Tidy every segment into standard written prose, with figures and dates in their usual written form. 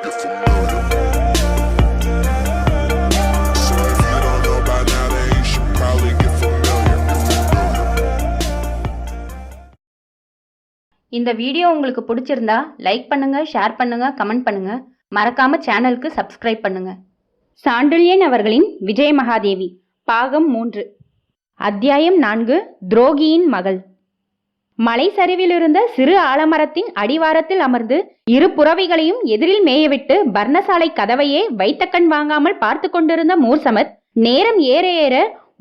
get familiar. So if you don't know by now, then you should probably get familiar. இந்த video உங்களுக்கு பிடிச்சிருந்தா like பண்ணுங்க, share பண்ணுங்க, comment பண்ணுங்க. மறக்காம சேனலுக்கு சப்ஸ்கிரைப் பண்ணுங்க. சாண்டில்யன் அவர்களின் விஜயமகாதேவி பாகம் 3 அத்தியாயம் 4 துரோகியின் மகள். மலை சரிவிலிருந்த சிறு ஆலமரத்தின் அடிவாரத்தில் அமர்ந்து இரு புறவிகளையும் எதிரில் மேயவிட்டு பர்ணசாலை கதவையே வைத்த கண் வாங்காமல் பார்த்து கொண்டிருந்த மூர்சமத் நேரம் ஏற ஏற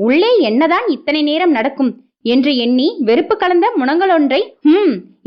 உள்ளே என்னதான் இத்தனை நேரம் நடக்கும் என்று எண்ணி வெறுப்பு கலந்த முனங்களொன்றை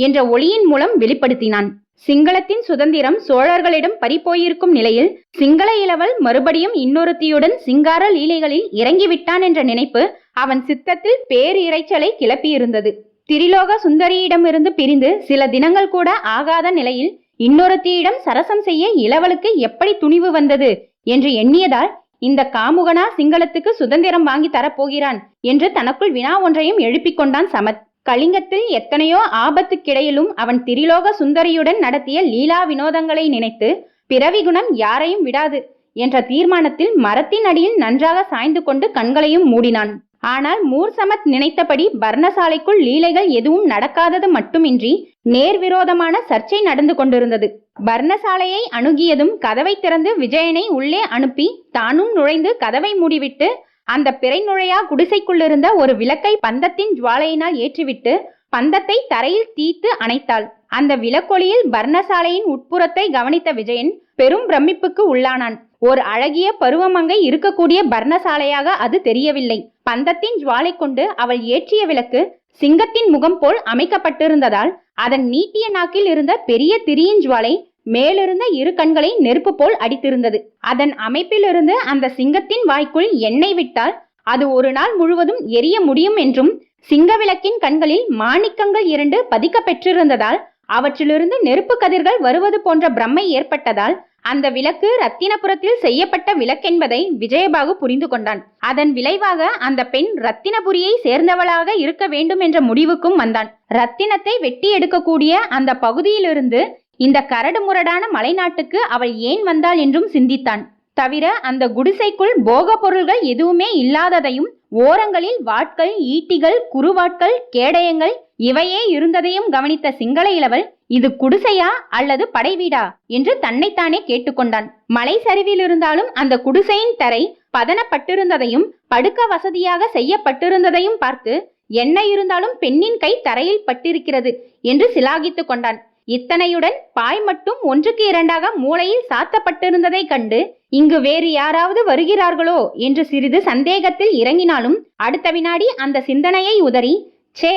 என்ற ஒளியின் மூலம் வெளிப்படுத்தினான். சிங்களத்தின் சுதந்திரம் சோழர்களிடம் பறிப்போயிருக்கும் நிலையில் சிங்கள இளவல் மறுபடியும் இன்னொருத்தியுடன் சிங்கார லீலைகளில் இறங்கிவிட்டான் என்ற நினைப்பு அவன் சித்தத்தில் பேர் இறைச்சலை கிளப்பியிருந்தது. திரிலோக சுந்தரியிடமிருந்து பிரிந்து சில தினங்கள் கூட ஆகாத நிலையில் இன்னொருத்தியிடம் சரசம் செய்ய இளவலுக்கு எப்படி துணிவு வந்தது என்று எண்ணியதால் இந்த காமுகனா சிங்களத்துக்கு சுதந்திரம் வாங்கி தரப்போகிறான் என்று தனக்குள் வினா ஒன்றையும் எழுப்பிக் கொண்டான் சமத். கலிங்கத்தில் எத்தனையோ ஆபத்துக்கிடையிலும் அவன் திரிலோக சுந்தரியுடன் நடத்திய லீலா வினோதங்களை நினைத்து பிறவி குணம் யாரையும் விடாது என்ற தீர்மானத்தில் மரத்தின் அடியில் நன்றாக சாய்ந்து கொண்டு கண்களையும் மூடினான். ஆனால் மூர்சமத் நினைத்தபடி பர்ணசாலைக்குள் லீலைகள் எதுவும் நடக்காதது மட்டுமின்றி நேர்விரோதமான சர்ச்சை நடந்து கொண்டிருந்தது. பர்ணசாலையை அணுகியதும் கதவை திறந்து விஜயனை உள்ளே அனுப்பி தானும் நுழைந்து கதவை மூடிவிட்டு அந்த பிறை நுழையா குடிசைக்குள்ளிருந்த ஒரு விளக்கை பந்தத்தின் ஜுவாலையினால் ஏற்றிவிட்டு பந்தத்தை தரையில் தீத்து அணைத்தாள். அந்த விளக்கொளியில் பர்ணசாலையின் உட்புறத்தை கவனித்த விஜயன் பெரும் பிரமிப்புக்கு உள்ளானான். ஒரு அழகிய பருவமங்கை இருக்கக்கூடிய பர்ணசாலையாக அது தெரியவில்லை. பந்தத்தின் ஜுவாலை கொண்டு அவள் ஏற்றிய விளக்கு சிங்கத்தின் முகம் போல் அமைக்கப்பட்டிருந்ததால் அதன் நீட்டிய நாக்கில் இருந்த பெரிய திரியின் ஜுவாலை மேலிருந்த இரு கண்களை நெருப்பு போல் அடித்திருந்தது. அதன் அமைப்பிலிருந்து அந்த சிங்கத்தின் வாய்க்குள் எண்ணெய் விட்டால் அது ஒரு நாள் முழுவதும் எரிய முடியும் என்றும் சிங்க விளக்கின் கண்களில் மாணிக்கங்கள் 2 பதிக்க பெற்றிருந்ததால் அவற்றிலிருந்து நெருப்பு கதிர்கள் வருவது போன்ற பிரம்மை ஏற்பட்டதால் அந்த விளக்கு ரத்தினபுரத்தில் செய்யப்பட்ட விளக்கென்பதை விஜயபாகு புரிந்து கொண்டான். அதன் விளைவாக அந்த பெண் ரத்தினபுரியை சேர்ந்தவளாக இருக்க வேண்டும் என்ற முடிவுக்கும் வந்தான். ரத்தினத்தை வெட்டி எடுக்கக்கூடிய அந்த பகுதியிலிருந்து இந்த கரடு முரடான மலைநாட்டுக்கு அவள் ஏன் வந்தாள் என்றும் சிந்தித்தான். தவிர அந்த குடிசைக்குள் போக பொருள்கள் எதுவுமே இல்லாததையும் ஓரங்களில் வாட்கள், ஈட்டிகள், குறுவாட்கள், கேடயங்கள் இவையே இருந்ததையும் கவனித்த சிங்கள இளவல் இது குடிசையா அல்லது படைவீடா என்று தன்னைத்தானே கேட்டுக்கொண்டான். மலை சரிவில் இருந்தாலும் அந்த குடிசையின் தரை பதனப்பட்டிருந்ததையும் படுக்க வசதியாக செய்யப்பட்டிருந்ததையும் பார்த்து என்ன இருந்தாலும் பெண்ணின் கை தரையில் பட்டிருக்கிறது என்று சிலாகித்து கொண்டான். இத்தனையுடன் பாய் மட்டும் 1க்கு 2ஆக மூளையில் சாத்தப்பட்டிருந்ததை கண்டு இங்கு வேறு யாராவது வருகிறார்களோ என்று சிறிது சந்தேகத்தில் இறங்கினாலும் அடுத்த வினாடி அந்த சிந்தனையை உதறி சே,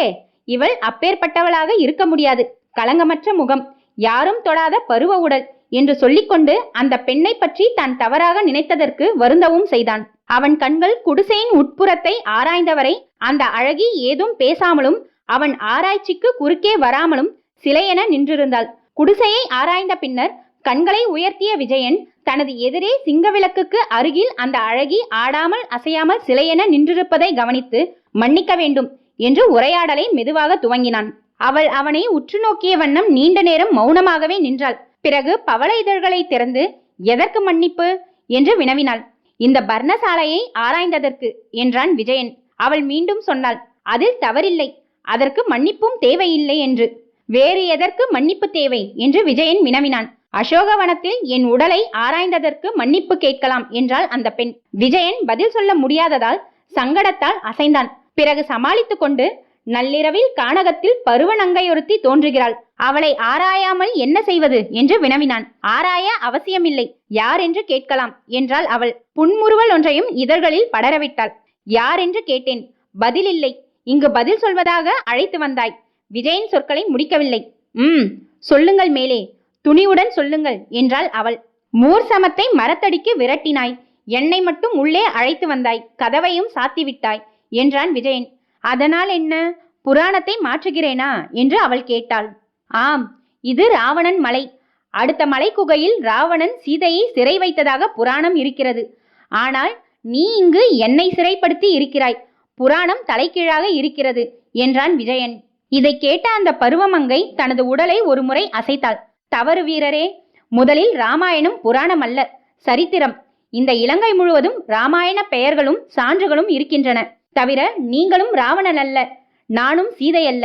இவள் அப்பேற்பட்டவளாக இருக்க முடியாது, களங்கமற்ற முகம், யாரும் தொடாத பருவ உடல் என்று சொல்லிக்கொண்டு அந்த பெண்ணை பற்றி தான் தவறாக நினைத்ததற்கு வருந்தவும் செய்தான். அவன் கண்கள் குடிசையின் உட்புறத்தை ஆராய்ந்தவரை அந்த அழகி ஏதும் பேசாமலும் அவன் ஆராய்ச்சிக்கு குறுக்கே வராமலும் சிலையென நின்றிருந்தாள். குடிசையை ஆராய்ந்த பின்னர் கண்களை உயர்த்திய விஜயன் தனது எதிரே சிங்க விளக்குக்கு அருகில் அந்த அழகி ஆடாமல் அசையாமல் சிலையென நின்றிருப்பதை கவனித்து மன்னிக்க வேண்டும் என்று உரையாடலை மெதுவாக துவங்கினான். அவள் அவனை உற்று நோக்கிய வண்ணம் நீண்ட நேரம் மௌனமாகவே நின்றாள். பிறகு பவள இதழ்களை திறந்து எதற்கு மன்னிப்பு என்று வினவினாள். இந்த பர்ணசாலையை ஆராய்ந்ததற்கு என்றான் விஜயன். அவள் மீண்டும் சொன்னாள், அதில் தவறில்லை, அதற்கு மன்னிப்பும் தேவையில்லை என்று. வேறு எதற்கு மன்னிப்பு தேவை என்று விஜயன் வினவினான். அசோகவனத்தில் என் உடலை ஆராய்ந்ததற்கு மன்னிப்பு கேட்கலாம் என்றாள் அந்த பெண். விஜயன் பதில் சொல்ல முடியாததால் சங்கடத்தால் அசைந்தான். பிறகு சமாளித்து கொண்டு நள்ளிரவில் கானகத்தில் பருவ நங்கையொருத்தி தோன்றுகிறாள், அவளை ஆராயாமல் என்ன செய்வது என்று வினவினான். ஆராய அவசியமில்லை, யார் என்று கேட்கலாம் என்றாள் அவள். புன்முறுவல் ஒன்றையும் இதழ்களில் படரவிட்டாள். யார் என்று கேட்டேன், பதில் இல்லை, இங்கு பதில் சொல்வதாக அழைத்து வந்தாய். விஜயன் சொற்களை முடிக்கவில்லை. சொல்லுங்கள் மேலே, துணிவுடன் சொல்லுங்கள் என்றாள் அவள். மூர்சமத்தை மரத்தடிக்கு விரட்டினாய், என்னை மட்டும் உள்ளே அழைத்து வந்தாய், கதவையும் சாத்திவிட்டாய் என்றான் விஜயன். அதனால் என்ன, புராணத்தை மாற்றுகிறேனா என்று அவள் கேட்டாள். ஆம், இது ராவணன் மலை. அடுத்த மலை குகையில் ராவணன் சீதையை சிறை வைத்ததாக புராணம் இருக்கிறது. ஆனால் நீ இங்கு என்னை சிறைப்படுத்தி இருக்கிறாய், புராணம் தலைகீழாக இருக்கிறது என்றான் விஜயன். இதை கேட்ட அந்த பருவமங்கை தனது உடலை ஒரு முறை அசைத்தாள். தவறு வீரரே, முதலில் ராமாயணம் புராணம் அல்ல, சரித்திரம். இந்த இலங்கை முழுவதும் ராமாயண பெயர்களும் சான்றுகளும் இருக்கின்றன. தவிர நீங்களும் ராவணன் அல்ல, நானும் சீதை அல்ல.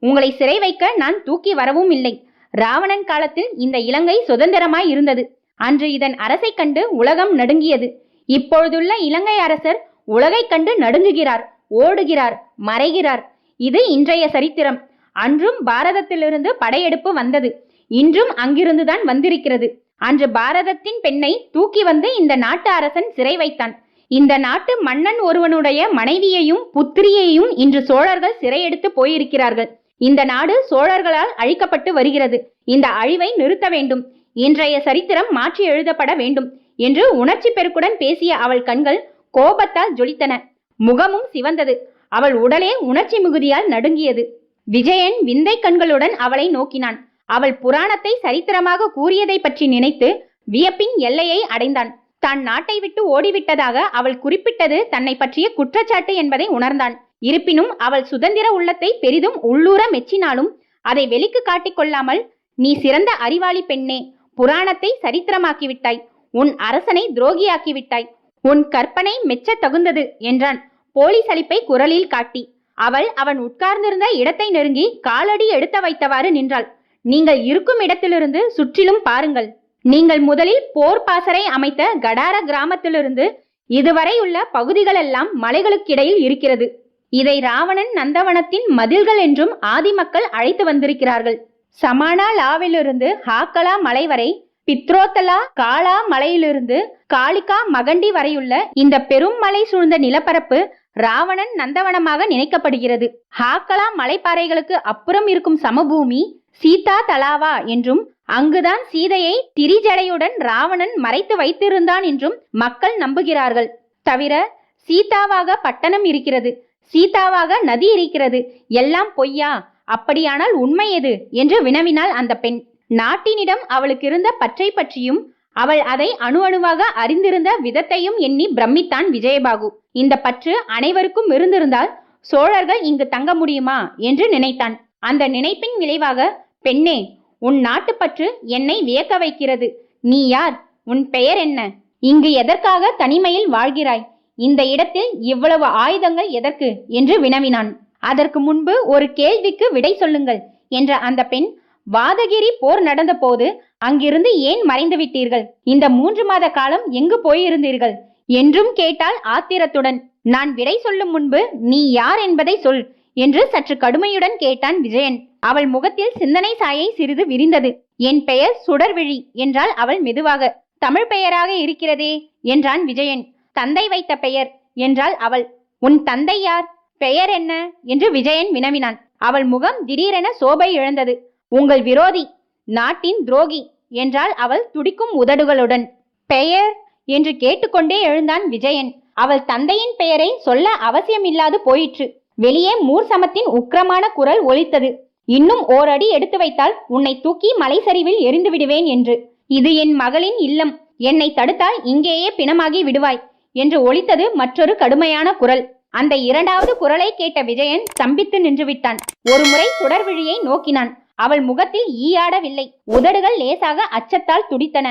உங்களை சிறை வைக்க நான் தூக்கி வரவும் இல்லை. ராவணன் காலத்தில் இந்த இலங்கை சுதந்திரமாய் இருந்தது. அன்று இதன் அரசை கண்டு உலகம் நடுங்கியது. இப்பொழுதுள்ள இலங்கை அரசர் உலகை கண்டு நடுங்குகிறார், ஓடுகிறார், மறைகிறார். இது இன்றைய சரித்திரம். அன்றும் பாரதத்திலிருந்து படையெடுப்பு வந்தது, இன்றும் அங்கிருந்துதான் வந்திருக்கிறது. அன்று பாரதத்தின் பெண்ணை தூக்கி வந்து இந்த நாட்டு அரசன் சிறை வைத்தான். இந்த நாட்டு மன்னன் ஒருவனுடைய மனைவியையும் புத்திரியையும் இன்று சோழர்கள் சிறையெடுத்து போயிருக்கிறார்கள். இந்த நாடு சோழர்களால் அழிக்கப்பட்டு வருகிறது. இந்த அழிவை நிறுத்த வேண்டும். இன்றைய சரித்திரம் மாற்றி எழுதப்பட வேண்டும் என்று உணர்ச்சி பெருக்குடன் பேசிய அவள் கண்கள் கோபத்தால் ஜொலித்தன. முகமும் சிவந்தது. அவள் உடலே உணர்ச்சி மிகுதியால் நடுங்கியது. விஜயன் விந்தை கண்களுடன் அவளை நோக்கினான். அவள் புராணத்தை சரித்திரமாக கூறியதை பற்றி நினைத்து வியப்பின் எல்லையை அடைந்தான். தான் நாட்டை விட்டு ஓடிவிட்டதாக அவள் குறிப்பிட்டது தன்னை பற்றிய குற்றச்சாட்டு என்பதை உணர்ந்தான். இருப்பினும் அவள் சுதந்திர உள்ளத்தை பெரிதும் உள்ளூர மெச்சினாலும் அதை வெளிக்கு காட்டிக்கொள்ளாமல், நீ சிறந்த அறிவாளி பெண்ணே, புராணத்தை சரித்திரமாக்கிவிட்டாய், உன் அரசனை துரோகியாக்கிவிட்டாய், உன் கற்பனை மெச்ச தகுந்தது என்றான் போலி சலிப்பை குரலில் காட்டி. அவள் அவன் உட்கார்ந்திருந்த இடத்தை நெருங்கி காலடி எடுத்த வைத்தவாறு நின்றாள். நீங்கள் இருக்கும் இடத்திலிருந்து சுற்றிலும் பாருங்கள். நீங்கள் முதலில் போர் பாசறை அமைத்த கடார கிராமத்திலிருந்து இதுவரை உள்ள பகுதிகளெல்லாம் மலைகளுக்கிடையில் இருக்கிறது. இதை ராவணன் நந்தவனத்தின் மதில்கள் என்றும் ஆதிமக்கள் அழைத்து வந்திருக்கிறார்கள். சமானா லாவிலிருந்து ஹாக்கலா மலை வரை, பித்ரோத்தலா காலா மலையிலிருந்து காளிகா மகண்டி வரையுள்ள இந்த பெரும் மலை சூழ்ந்த நிலப்பரப்பு ராவணன் நந்தவனமாக நினைக்கப்படுகிறது. ஹாக்கலா மலைப்பாறைகளுக்கு அப்புறம் இருக்கும் சமபூமி சீதா தலாவா என்றும், அங்குதான் சீதையை திரிஜடையுடன் ராவணன் மறைத்து வைத்திருந்தான் என்றும் மக்கள் நம்புகிறார்கள். தவிர சீதாவாக பட்டணம் இருக்கிறது, சீதாவாக நதி இருக்கிறது. எல்லாம் பொய்யா? அப்படியானால் உண்மை எது என்று வினவினாள் அந்த பெண். நாட்டினிடம் அவளுக்கு இருந்த பற்றை பற்றியும் அவள் அதை அணு அணுவாக அறிந்திருந்த விதத்தையும் எண்ணி பிரமித்தான் விஜயபாகு. இந்த பற்று அனைவருக்கும் இருந்திருந்தால் சோழர்கள் இங்கு தங்க முடியுமா என்று நினைத்தான். அந்த நினைப்பின் விளைவாக, பெண்ணே, உன் நாட்டு பற்று என்னை வியக்க வைக்கிறது. நீ யார்? உன் பெயர் என்ன? இங்கு எதற்காக தனிமையில் வாழ்கிறாய்? இந்த இடத்தில் இவ்வளவு ஆயுதங்கள் எதற்கு என்று வினவினான். அதற்கு முன்பு ஒரு கேள்விக்கு விடை சொல்லுங்கள் என்ற அந்த பெண், வாதகிரி போர் நடந்த போது அங்கிருந்து ஏன் மறைந்து விட்டீர்கள்? இந்த 3 மாத காலம் எங்கு போயிருந்தீர்கள் என்றும் கேட்டால் ஆத்திரத்துடன். நான் விடை சொல்லும் முன்பு நீ யார் என்பதை சொல் என்று சற்று கடுமையுடன் கேட்டான் விஜயன். அவள் முகத்தில் சிந்தனை சாயை சிறிது விரிந்தது. என் பெயர் சுடர்விழி என்றாள் அவள் மெதுவாக. தமிழ் பெயராக இருக்கிறதே என்றான் விஜயன். தந்தை வைத்த பெயர் என்றாள் அவள். உன் தந்தை யார்? பெயர் என்ன என்று விஜயன் வினவினான். அவள் முகம் திடீரென சோபை இழந்தது. உங்கள் விரோதி, நாட்டின் துரோகி என்றாள் அவள் துடிக்கும் உதடுகளுடன். பெயர் என்று கேட்டுக்கொண்டே எழுந்தான் விஜயன். அவள் தந்தையின் பெயரை சொல்ல அவசியமில்லாது போயிற்று. வெளியே மூர்சமத்தின் உக்கிரமான குரல் ஒலித்தது. இன்னும் ஓரடி எடுத்து வைத்தால் உன்னை தூக்கி மலை சரிவில் எரிந்து விடுவேன் என்று. இது என் மகளின் இல்லம், என்னை தடுத்தால் இங்கேயே பிணமாகி விடுவாய் என்று ஒலித்தது மற்றொரு கடுமையான குரல். அந்த 2வது குரலை கேட்ட விஜயன் ஸ்தம்பித்து நின்றுவிட்டான். ஒரு முறை சுடர்விழியை நோக்கினான். அவள் முகத்தில் ஈயாடவில்லை. உதடுகள் லேசாக அச்சத்தால் துடித்தன.